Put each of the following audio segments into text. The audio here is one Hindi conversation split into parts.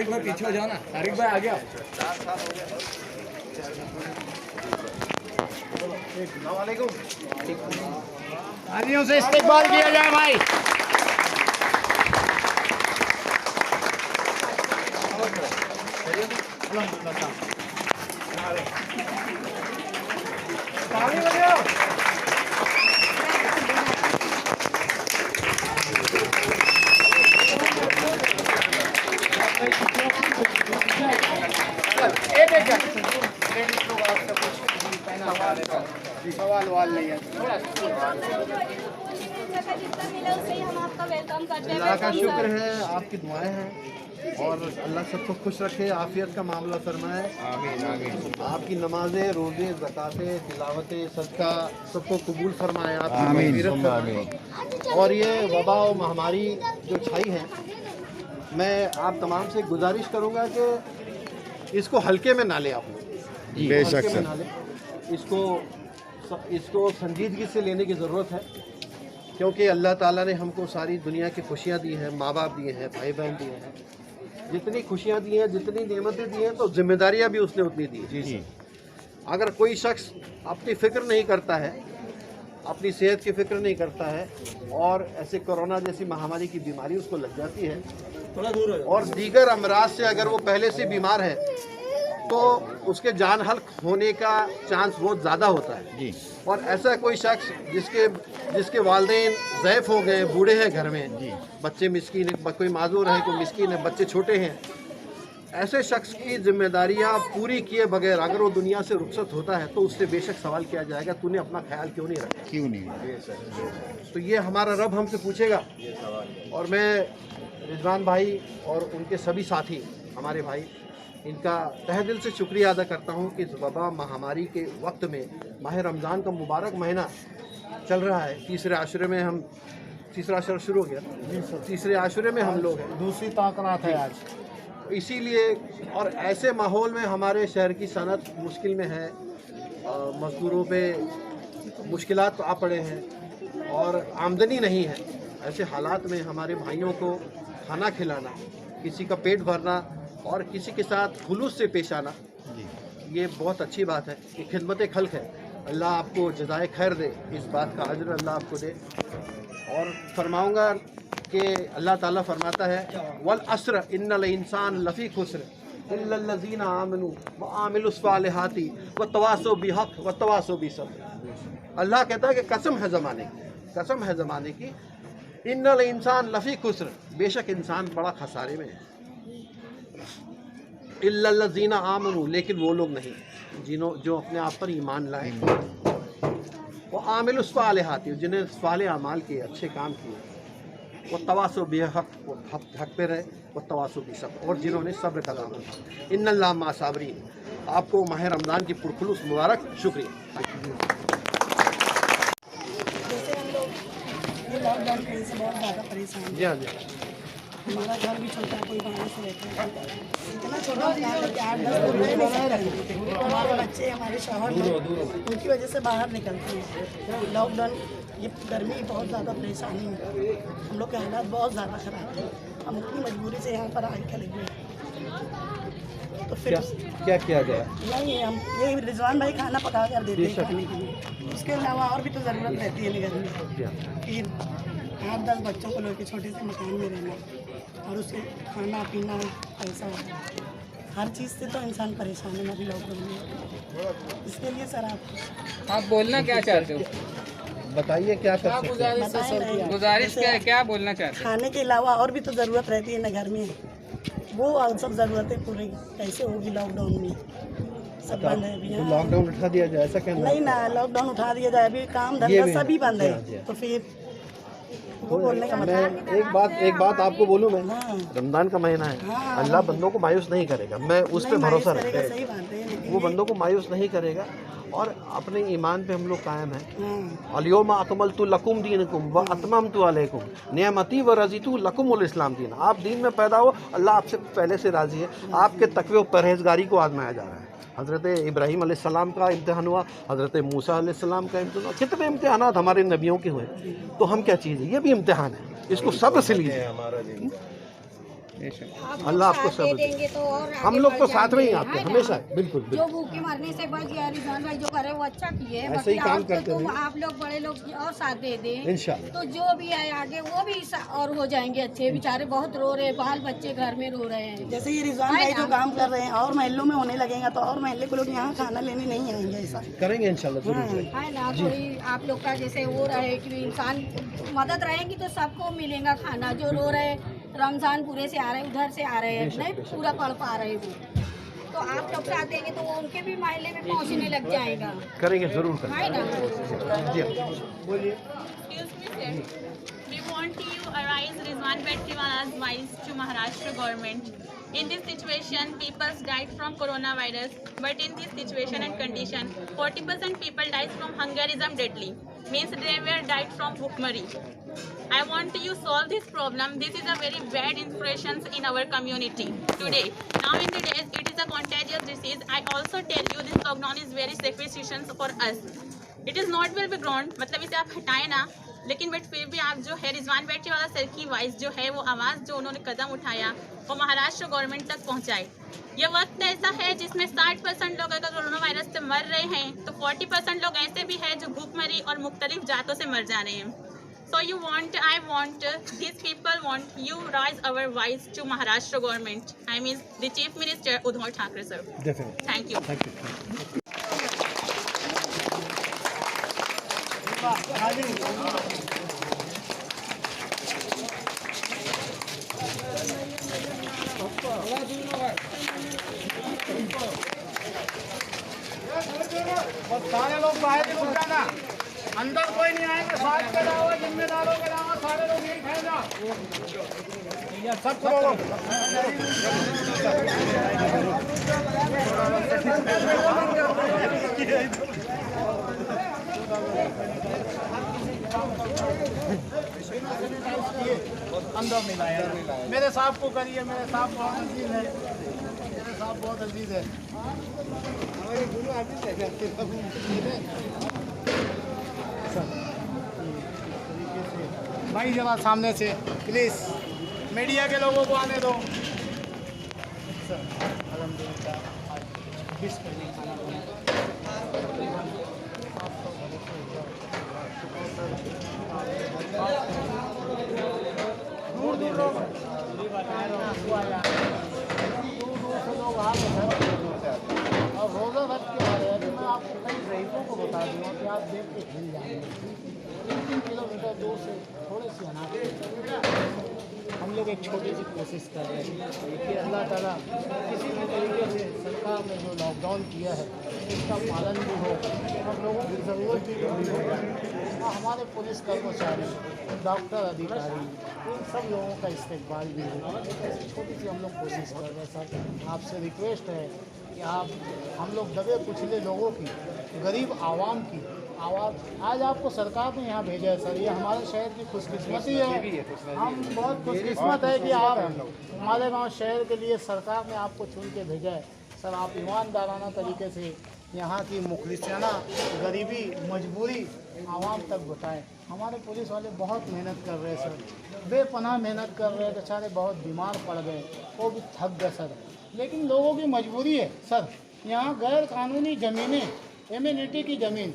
तारिक भाई पीछे हो जाओ ना, तारिक भाई आ गया। आदियों से इस्तेकबाल किया जाए भाई। सवाल वाल नहीं है। अल्लाह का शुक्र है, आपकी दुआएं हैं और अल्लाह सबको खुश रखे, आफियत का मामला फरमाए। आमीन आमीन। आपकी नमाजें, रोजे, ज़कातें, तिलावतें, सदका सबको कबूल फरमाए। आमीन। और ये वबा और महामारी जो छाई है, मैं आप तमाम से गुजारिश करूँगा कि इसको हल्के में ना लें आप लोग। बेशक में ना लें, इसको संजीदगी से लेने की ज़रूरत है, क्योंकि अल्लाह ताला ने हमको सारी दुनिया की खुशियाँ दी हैं, माँ बाप दिए हैं, भाई बहन दिए हैं, जितनी खुशियाँ दी हैं, जितनी नेमतें दी हैं, तो जिम्मेदारियाँ भी उसने उतनी दी हैं। अगर कोई शख्स अपनी फ़िक्र नहीं करता है, अपनी सेहत की फ़िक्र नहीं करता है और ऐसे कोरोना जैसी महामारी की बीमारी उसको लग जाती है, थोड़ा दूर हो, और दीगर अमराज से अगर वो पहले से बीमार है तो उसके जान हल्क होने का चांस बहुत ज़्यादा होता है जी। और ऐसा कोई शख्स जिसके वालिदैन ज़ैफ़ हो गए, बूढ़े हैं घर में जी, बच्चे मिस्कीन है, कोई माजूर है, कोई मिस्कीन है, बच्चे छोटे हैं, ऐसे शख्स की जिम्मेदारियां पूरी किए बगैर अगर वो दुनिया से रुखसत होता है तो उससे बेशक सवाल किया जाएगा, तूने अपना ख्याल क्यों नहीं रखा, क्यों नहीं। तो ये हमारा रब हमसे पूछेगा। और मैं रिजवान भाई और उनके सभी साथी हमारे भाई, इनका तहे दिल से शुक्रिया अदा करता हूँ कि इस वबा महामारी के वक्त में माह रमज़ान का मुबारक महीना चल रहा है, तीसरे आशरे में हम, तीसरा आशरा शुरू हो गया, तीसरे आशरे में हम लोग हैं, दूसरी ताक़रात है आज। इसीलिए और ऐसे माहौल में हमारे शहर की सनत मुश्किल में है, मज़दूरों पे मुश्किलात आ पड़े हैं और आमदनी नहीं है। ऐसे हालात में हमारे भाइयों को खाना खिलाना, किसी का पेट भरना और किसी के साथ खुलूस से पेश आना, ये बहुत अच्छी बात है, ये खिदमत खल्क है। अल्लाह आपको जज़ाए खैर दे, इस बात का अजर अल्लाह आपको दे। और फरमाऊँगा कि अल्लाह ताला फरमाता है वल अस्र इन्नल इंसान लफ़ी खुस्र इल्लल्लज़ीना आमनू व आमिलुस सालिहाती व तवासौ बिहक़ व तवासौ बिसब्र। अल्लाह कहता है कि कसम है ज़माने की, कसम है ज़माने की, इन्नल इंसान लफ़ी खुस्र, बेशक इंसान बड़ा खसारे में है, इल्लल्लज़ीना आमनू, लेकिन वो लोग नहीं जो अपने आप पर ईमान लाए, वो आमिलुस सालिहाती, जिन्हें सालेह अमाल किए, अच्छे काम किए, वो तवासो बेहक़, वो हक़ पे रहे, वो तवासो बिसब्र, और जिन्होंने सब्र का काम किया। इन्नल्लाह मा साबिरीन। आपको माह रमज़ान की पुरखुलूस मुबारक। शुक्रिया। जैसे हम लोग ये लॉकडाउन की वजह से बहुत ज़्यादा परेशान हैं। जी हाँ जी। हमारा घर भी छोटा है, कोई बाहर से रहता है, इतना छोटा होता है कि 8-10 लोग रह नहीं सकते। हमारे बच्चे, हमारे शौहर लोग उनकी वजह से बाहर निकलते हैं। लॉकडाउन, ये गर्मी बहुत ज़्यादा परेशानी है, हम लोग के हालात बहुत ज़्यादा ख़राब है, हम अपनी मजबूरी से यहाँ पर आगे खड़े हुए हैं। तो फिर क्या किया गया? नहीं, हम ये रिजवान भाई खाना पका कर देते हैं खाने के लिए, उसके अलावा और भी तो ज़रूरत रहती है घर में। फिर 8-10 बच्चों को लेकर छोटे से मकान में रहना और उससे खाना पीना, पैसा, हर चीज़ से तो इंसान परेशान है अभी लॉकडाउन में। इसके लिए सर आप बोलना क्या चाहते हो, बताइए क्या कर सकते हैं? गुजारिश क्या बोलना चाहते हैं? खाने के अलावा और भी तो ज़रूरत रहती है ना घर में, वो सब ज़रूरतें पूरी कैसे होगी लॉकडाउन में? सब बंद है अभी। लॉकडाउन उठा दिया जाए, ऐसा कहना नहीं ना, लॉकडाउन उठा दिया जाए, अभी काम धंधा सभी बंद है, तो फिर वो बोलने का मतलब। एक बात आपको बोलूँ मैं, रमज़ान का महीना है, अल्लाह बंदों को मायूस नहीं करेगा, मैं उस पर भरोसा रखता हूँ, वो बंदों को मायूस नहीं करेगा और अपने ईमान पे हम लोग कायम हैं। अल-यौमा अकमलतु लकुम दीनकुम व अतममतु अलैकुम निअमती व रज़ीतु लकुमुल इस्लाम दीन। आप दीन में पैदा हो, अल्लाह आपसे पहले से राज़ी है, आपके तक़वे और परहेज़गारी को आज़माया जा रहा है। हज़रत इब्राहीम अलैहिस्सलाम का इम्तिहान हुआ, हज़रत मूसा अलैहिस्सलाम का इम्तिहान हुआ, कितने इम्तिहानात हमारे नबियों के हुए, तो हम क्या चीज़ है, ये भी इम्तिहान है, इसको सब्र से लीजिए। अल्लाह आपको सब देंगे तो और हम आगे लोग बढ़ तो साथ में ही जाएंगे, आते हैं है ना? हमेशा, बिल्कुल जो बिल्कुल। भूखे मरने से बच गया रिजवान भाई जो करे वो अच्छा किए हैं। ऐसे ही बाकी काम और करते तो रहिए। आप लोग बड़े लोग और साथ दे दें इंशाल्लाह। तो जो भी आए आगे वो भी और हो जाएंगे अच्छे। बेचारे बहुत रो रहे हैं, बाल बच्चे घर में रो रहे हैं। जैसे ये रिजवान भाई जो काम कर रहे हैं और महल्लों में होने लगेगा तो और महल्ले के लोग यहाँ खाना लेने नहीं आएंगे, ऐसा करेंगे इंशाल्लाह, जरूर करेंगे। है ना? थोड़ी आप लोग का जैसे वो रहे कि इंसान मदद रहेगी तो सबको मिलेगा खाना। जो रो रहे रमजान पूरे से आ रहे हैं, उधर से आ रहे हैं, नहीं पूरा पढ़ पा रहे वो, तो आप लोग साथ देंगे तो वो उनके भी महल्ले में पहुँचने लग जाएगा, करेंगे, जरूर करेंगे। है ना? जी बोलिए। We want you arise Rizwan Bhettiwala's voice to Maharashtra government. In this situation, people died from coronavirus, but in this situation and condition, 40% people died from hungerism deadly. Means they were died from bhukmari. I want you solve this problem. This is a very bad inspiration in our community today. Now in the days, it is a contagious disease. I also tell you this lockdown is very sacrificial for us. It is not well background. मतलब इसे आप हटाए ना, लेकिन बट फिर भी आप जो है रिजवान बैठीवाला सर की वॉइस जो है, वो आवाज़ जो उन्होंने कदम उठाया वो महाराष्ट्र गवर्नमेंट तक पहुंचाए। ये वक्त ऐसा है जिसमें 60% लोग अगर कोरोना वायरस से मर रहे हैं तो 40% लोग ऐसे भी हैं जो भूखमरी और मुख्तलिफ जातों से मर जा रहे हैं। So you want, I want, these people want you raise our voice to Maharashtra government. I mean the Chief Minister Uddhav Thackeray sir. Definitely. Thank you. Thank you. सारे लोग बाहर ही रुक जाना, अंदर कोई नहीं आएंगे। साथ के अलावा जिम्मेदारों के अलावा सारे लोग यही खाएगा सब लोग। अंदर नहीं लाया। मेरे साहब को करिए, मेरे साहब बहुत अजीज है, मेरे साहब बहुत अजीज है। भाई जरा सामने से प्लीज मीडिया के लोगों को आने दो। दूर दूर लोग से लोग आ गए और रोज़ा रख के आ रहे हैं। तो मैं आप कई रईसों को बता दूँगा कि आप देख के हिल जाएंगे। 3 किलोमीटर दूर से थोड़े से अनाज हम लोग एक छोटी सी कोशिश कर रहे हैं कि अल्लाह ताला किसी भी तरीके से सरकार ने जो लॉकडाउन किया है उसका पालन भी हो और लोगों की ज़रूरत भी पूरी हो जाए। और हमारे पुलिस कर्मचारी, डॉक्टर, अधिकारी, इन सब लोगों का इस्तेमाल भी हो। ऐसी छोटी सी हम लोग कोशिश कर रहे हैं। सर आपसे रिक्वेस्ट है कि आप हम लोग दबे कुचले लोगों की, गरीब आवाम की आवाज़ आज आपको सरकार ने यहाँ भेजा है। सर ये हमारे शहर की खुशकिस्मती है। हम बहुत खुशकिस्मत है कि आप हमारे गांव शहर के लिए सरकार ने आपको चुन के भेजा है। सर आप ईमानदाराना तरीके से यहाँ की मुखलिसाना गरीबी मजबूरी आवाम तक बताएं। हमारे पुलिस वाले बहुत मेहनत कर रहे हैं सर, बेपनाह मेहनत कर रहे हैं। बेचारे बहुत बीमार पड़ गए, वो भी थक गए सर। लेकिन लोगों की मजबूरी है सर। यहाँ गैर कानूनी ज़मीनें, एम्यूनिटी की ज़मीन,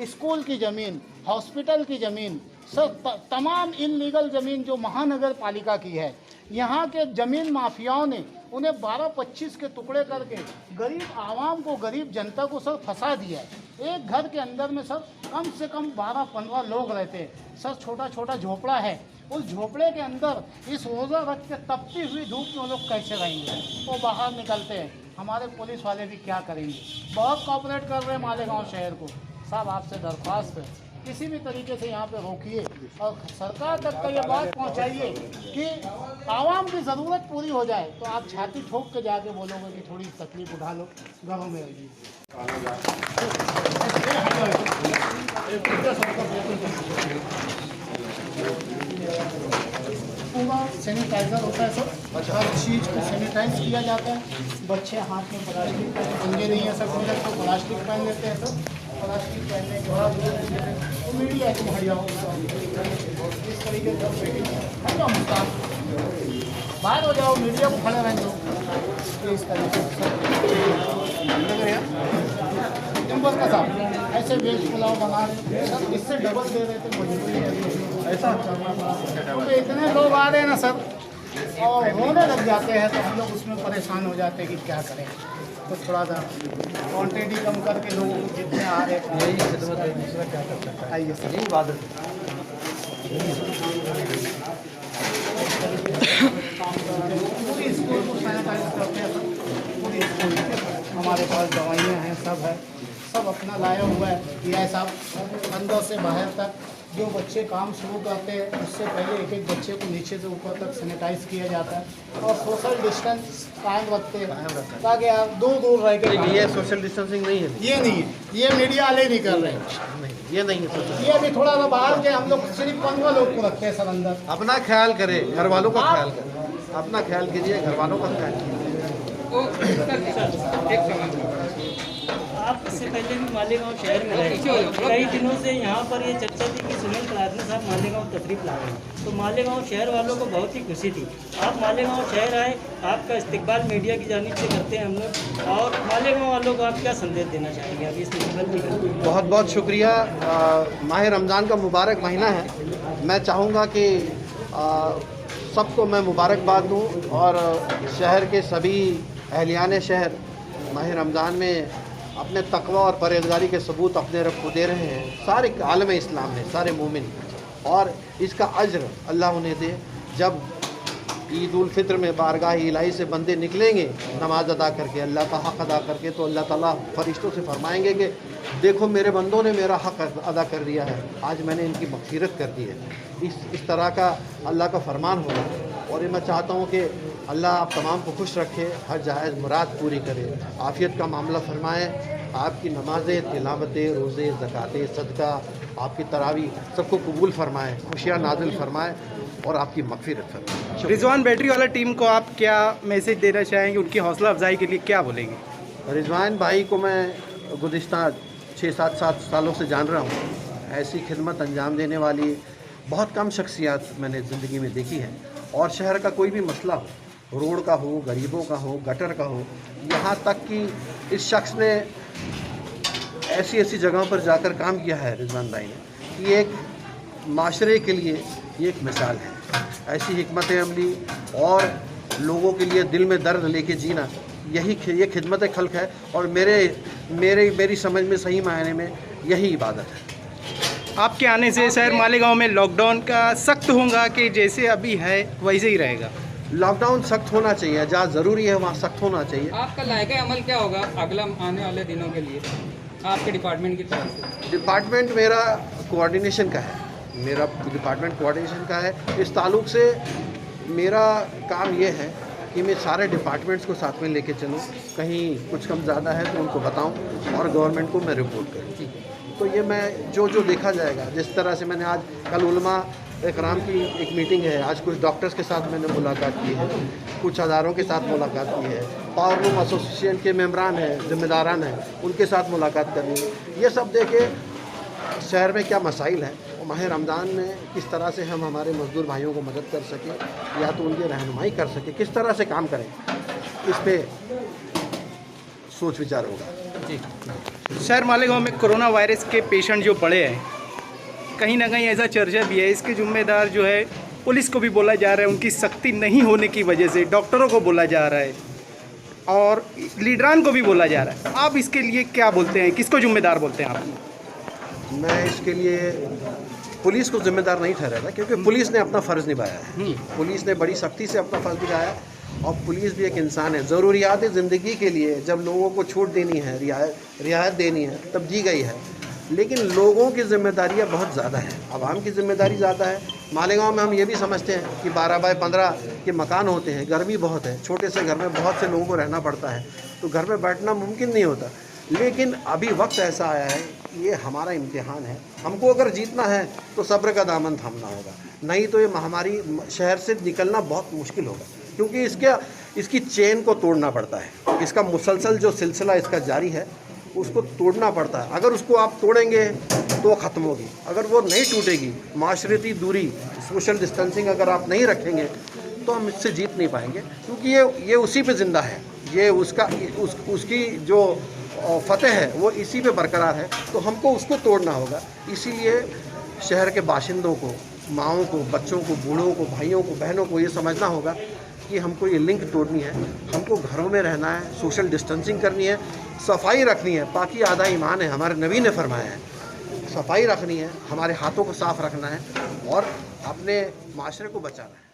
स्कूल की ज़मीन, हॉस्पिटल की ज़मीन, सब तमाम इनलीगल ज़मीन जो महानगर पालिका की है, यहाँ के ज़मीन माफियाओं ने उन्हें 12-25 के टुकड़े करके गरीब आवाम को, गरीब जनता को सर फंसा दिया है। एक घर के अंदर में सर कम से कम 12-15 लोग रहते हैं सर। छोटा छोटा झोपड़ा है, उस झोपड़े के अंदर इस रोज़ा रख के तपती हुई धूप में लोग कैसे रहेंगे? वो बाहर निकलते हैं। हमारे पुलिस वाले भी क्या करेंगे? बहुत कॉपरेट कर रहे हैं मालेगांव शहर को। साहब आपसे दरख्वास्त है किसी भी तरीके से यहाँ पे रोकिए और सरकार तक का ये बात पहुँचाइए कि आवाम की ज़रूरत पूरी हो जाए। तो आप छाती ठोक के जाके बोलोगे कि थोड़ी तकलीफ उठा लो, घरों में रहिए। पूरा सैनिटाइज़र होता है सर, हर चीज़ को सैनिटाइज किया जाता है। बच्चे हाथ में प्लास्टिक पंगे नहीं है सर, मेरे तो प्लास्टिक पहन लेते हैं सर। प्लास्टिक पहनने के बाद तो मीडिया तुम हरियाओ इस तरीके से बाहर हो जाओ, मीडिया को खड़े रहें लोग इस तरीके से। टिम्बर का साहब ऐसे वेज पुलाव बना रहे सर, इससे डबल दे रहे थे, मजबूरी ऐसा चलना पड़ा क्योंकि इतने लोग आ रहे हैं ना सर, और होने लग जाते हैं तो हम लोग उसमें परेशान हो जाते हैं कि क्या करें। तो थोड़ा सा क्वान्टिटी कम करके लोग जितने आ रहे हैं यही खिदमत है, दूसरा क्या कर सकता है। आइए सर, यही इबादत है। पूरी स्कूल को सैनिटाइज करते हैं सर, पूरी स्कूल हमारे पास दवाइयाँ हैं, सब है, सब अपना लाया हुआ है। ये साहब अंदर से बाहर तक जो बच्चे काम शुरू करते हैं उससे पहले एक एक बच्चे को नीचे से ऊपर तक सैनिटाइज किया जाता है और सोशल डिस्टेंस कायम रखते हैं ताकि आप दूर रह के। ये सोशल डिस्टेंसिंग नहीं है, ये नहीं है, ये मीडिया वाले नहीं कर रहे हैं, ये नहीं है। ये अभी थोड़ा सा बाहर के हम लोग सिर्फ 15 लोग को रखते हैं सर अंदर। अपना ख्याल करे, घर वालों का ख्याल करे, अपना ख्याल कीजिए, घर वालों का ख्याल कीजिए। आप इससे पहले भी मालेगांव शहर में रहे, कई दिनों से यहाँ पर ये चर्चा थी कि सुनील कलादना साहब मालेगांव तशरीफ ला रहे हैं, तो मालेगांव शहर वालों को बहुत ही खुशी थी। आप मालेगांव शहर आए, आपका इस्तकबाल मीडिया की जानिब से करते हैं हम लोग, और मालेगांव वालों को आप क्या संदेश देना चाहेंगे अभी इस? बहुत बहुत शुक्रिया। माह रमज़ान का मुबारक महीना है। मैं चाहूँगा कि सबको मैं मुबारकबाद दूँ और शहर के सभी अहलियान शहर माह रमज़ान में अपने तकवा और परहेज़गारी के सबूत अपने रब को दे रहे हैं। सारे आलम इस्लाम में सारे मोमिन, और इसका अज्र अल्लाह उन्हें दे। जब ईद उल फित्र में बारगाह इलाही से बंदे निकलेंगे नमाज अदा करके, अल्लाह का हक़ अदा करके, तो अल्लाह ताला फरिश्तों से फरमाएंगे कि देखो मेरे बंदों ने मेरा हक़ अदा कर दिया है, आज मैंने इनकी मग़फ़िरत कर दी है। इस तरह का अल्लाह का फरमान होगा। और ये मैं चाहता हूँ कि अल्लाह आप तमाम को खुश रखे, हर जायज़ मुराद पूरी करे, आफ़ियत का मामला फरमाए, आपकी नमाज़ें, तिलावतें, रोज़े, ज़कातें, सदका, आपकी तरावी सबको कबूल फरमाए, खुशियाँ नाज़िल फरमाए और आपकी मग़फ़िरत फरमाए। रिजवान बैटरी वाला टीम को आप क्या मैसेज देना चाहेंगे, उनकी हौसला अफजाई के लिए क्या बोलेंगे? रिजवान भाई को मैं गुज़िश्ता 6-7 सालों से जान रहा हूँ। ऐसी खिदमत अंजाम देने वाली बहुत कम शख्सियत मैंने ज़िंदगी में देखी है। और शहर का कोई भी मसला हो, रोड का हो, गरीबों का हो, गटर का हो, यहाँ तक कि इस शख्स ने ऐसी जगहों पर जाकर काम किया है रिजवान भाई ने कि एक माशरे के लिए ये एक मिसाल है। ऐसी हिकमत अमली और लोगों के लिए दिल में दर्द लेके जीना, ये खिदमत खल्क है। और मेरी समझ में सही मायने में यही इबादत है। आपके आने से शहर मालेगांव में लॉकडाउन का सख्त होगा कि जैसे अभी है वैसे ही रहेगा? लॉकडाउन सख्त होना चाहिए, जहाँ ज़रूरी है वहाँ सख्त होना चाहिए। आपका लायका अमल क्या होगा अगला आने वाले दिनों के लिए आपके डिपार्टमेंट की तरफ से? डिपार्टमेंट मेरा कोऑर्डिनेशन का है, मेरा डिपार्टमेंट कोऑर्डिनेशन का है। इस ताल्लुक़ से मेरा काम ये है कि मैं सारे डिपार्टमेंट्स को साथ में लेके चलूँ, कहीं कुछ कम ज़्यादा है तो उनको बताऊँ और गवर्नमेंट को मैं रिपोर्ट करूँ। तो ये मैं जो देखा जाएगा, जिस तरह से मैंने आज कल उलमा इकराम की एक मीटिंग है, आज कुछ डॉक्टर्स के साथ मैंने मुलाकात की है, कुछ अदारों के साथ मुलाकात की है, पावरलूम एसोसिएशन के मेम्बरान हैं, ज़िम्मेदारान हैं, उनके साथ मुलाकात करनी है। ये सब देखे शहर में क्या मसाइल हैं और माह रमज़ान में किस तरह से हम हमारे मज़दूर भाइयों को मदद कर सकें या तो उनकी रहनुमाई कर सकें, किस तरह से काम करें, इस पर सोच विचार होगा। जी, शहर मालेगांव में कोरोना वायरस के पेशेंट जो पड़े हैं, कहीं ना कहीं ऐसा चर्चा भी है, इसके जिम्मेदार जो है पुलिस को भी बोला जा रहा है, उनकी सख्ती नहीं होने की वजह से डॉक्टरों को बोला जा रहा है और लीडरान को भी बोला जा रहा है। आप इसके लिए क्या बोलते हैं, किसको जिम्मेदार बोलते हैं आप? मैं इसके लिए पुलिस को जिम्मेदार नहीं ठहराता, क्योंकि पुलिस ने अपना फ़र्ज़ निभाया है। पुलिस ने बड़ी सख्ती से अपना फ़र्ज़ निभाया और पुलिस भी एक इंसान है। ज़रूरियात ज़िंदगी के लिए जब लोगों को छूट देनी है, रियायत देनी है, तब दी गई है। लेकिन लोगों की ज़िम्मेदारियाँ बहुत ज़्यादा है, आवाम की ज़िम्मेदारी ज़्यादा है। मालेगांव में हम ये भी समझते हैं कि 12 बाय 15 के मकान होते हैं, गर्मी बहुत है, छोटे से घर में बहुत से लोगों को रहना पड़ता है, तो घर में बैठना मुमकिन नहीं होता। लेकिन अभी वक्त ऐसा आया है, ये हमारा इम्तिहान है। हमको अगर जीतना है तो सब्र का दामन थामना होगा, नहीं तो ये महामारी शहर से निकलना बहुत मुश्किल होगा, क्योंकि इसकी चेन को तोड़ना पड़ता है। इसका मुसलसल जो सिलसिला इसका जारी है उसको तोड़ना पड़ता है। अगर उसको आप तोड़ेंगे तो वो ख़त्म होगी, अगर वो नहीं टूटेगी, माशरती दूरी, सोशल डिस्टेंसिंग अगर आप नहीं रखेंगे तो हम इससे जीत नहीं पाएंगे, क्योंकि ये उसी पे ज़िंदा है, ये उसकी जो फतेह है वो इसी पे बरकरार है, तो हमको उसको तोड़ना होगा। इसीलिए शहर के बाशिंदों को, माँओं को, बच्चों को, बूढ़ों को, भाइयों को, बहनों को ये समझना होगा कि हमको ये लिंक तोड़नी है, हमको घरों में रहना है, सोशल डिस्टेंसिंग करनी है, सफाई रखनी है। पाकी आधा ईमान है, हमारे नबी ने फरमाया है। सफाई रखनी है, हमारे हाथों को साफ रखना है और अपने माशरे को बचाना है।